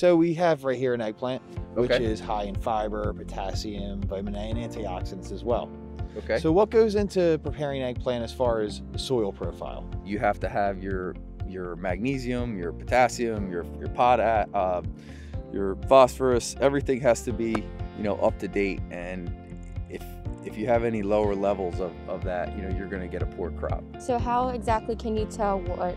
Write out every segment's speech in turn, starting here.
So we have right here an eggplant, which Okay. is high in fiber, potassium, vitamin A, and antioxidants as well. Okay. So what goes into preparing eggplant as far as the soil profile? You have to have your magnesium, your potassium, your your phosphorus. Everything has to be, you know, up to date. And if you have any lower levels of that, you know, you're going to get a poor crop. So how exactly can you tell what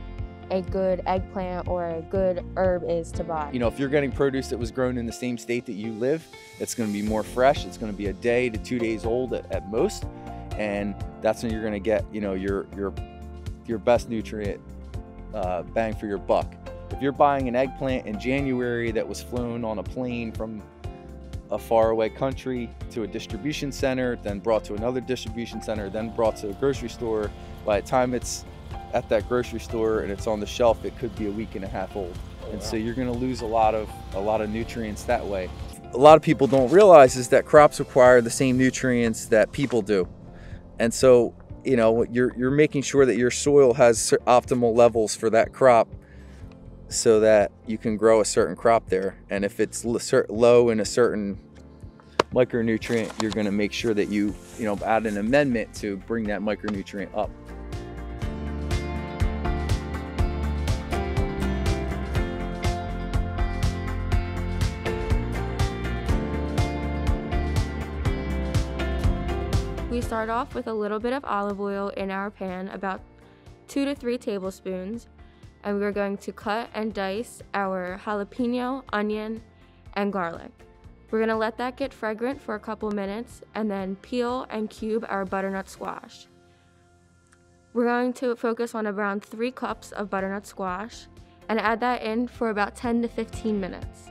a good eggplant or a good herb is to buy? You know, if you're getting produce that was grown in the same state that you live, it's going to be more fresh. It's going to be a day to 2 days old at most, and that's when you're going to get, you know, your best nutrient bang for your buck. If you're buying an eggplant in January that was flown on a plane from a faraway country to a distribution center, then brought to another distribution center, then brought to a grocery store, by the time it's at that grocery store and it's on the shelf, it could be a week and a half old. And so you're going to lose a lot of nutrients that way. A lot of people don't realize is that crops require the same nutrients that people do. And so, you know, you're making sure that your soil has optimal levels for that crop so that you can grow a certain crop there. And if it's low in a certain micronutrient, you're going to make sure that you add an amendment to bring that micronutrient up. We start off with a little bit of olive oil in our pan, about 2 to 3 tablespoons, and we're going to cut and dice our jalapeno, onion, and garlic. We're going to let that get fragrant for a couple minutes and then peel and cube our butternut squash. We're going to focus on around 3 cups of butternut squash and add that in for about 10 to 15 minutes.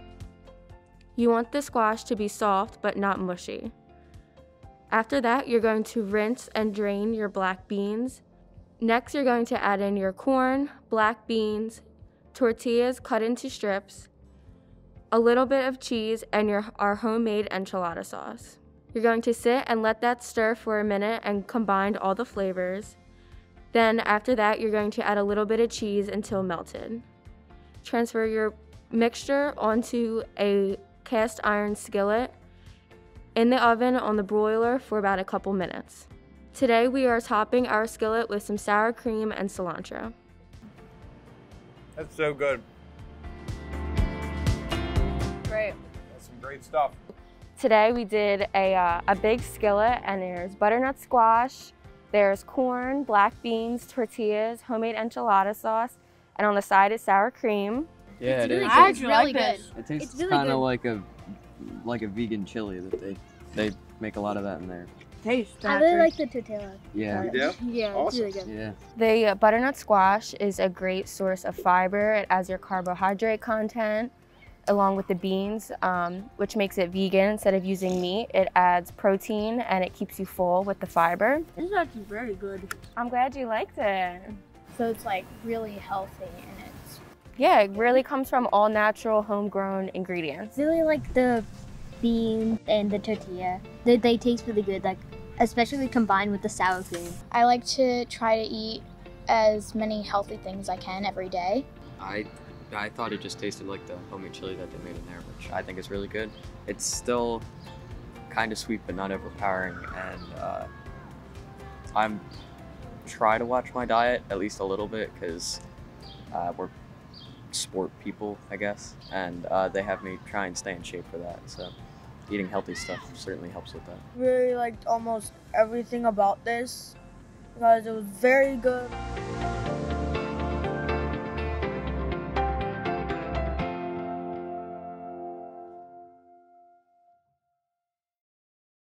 You want the squash to be soft but not mushy. After that, you're going to rinse and drain your black beans. Next, you're going to add in your corn, black beans, tortillas cut into strips, a little bit of cheese, and our homemade enchilada sauce. You're going to sit and let that stir for a minute and combine all the flavors. Then after that, you're going to add a little bit of cheese until melted. Transfer your mixture onto a cast iron skillet in the oven on the broiler for about a couple minutes. Today we are topping our skillet with some sour cream and cilantro. That's so good. Great. That's some great stuff. Today we did a big skillet, and there's butternut squash, there's corn, black beans, tortillas, homemade enchilada sauce, and on the side is sour cream. Yeah, it is. It's really good. It tastes really kind good. of like a vegan chili that they make a lot of that in there. I really like the tortilla. Yeah. You do? Yeah, Awesome. it's really good. Yeah. The butternut squash is a great source of fiber. It adds your carbohydrate content along with the beans, which makes it vegan instead of using meat. It adds protein and it keeps you full with the fiber. This is actually very good. I'm glad you liked it. So it's like really healthy and it's Yeah, it really comes from all natural homegrown ingredients. really like the beans and the tortilla. They taste really good, like especially combined with the sour cream. I like to try to eat as many healthy things I can every day. I thought it just tasted like the homemade chili that they made in there, which I think is really good. It's still kind of sweet but not overpowering, and I'm try to watch my diet at least a little bit because we're sport people, I guess, and they have me try and stay in shape for that. So eating healthy stuff certainly helps with that. Really liked almost everything about this because it was very good.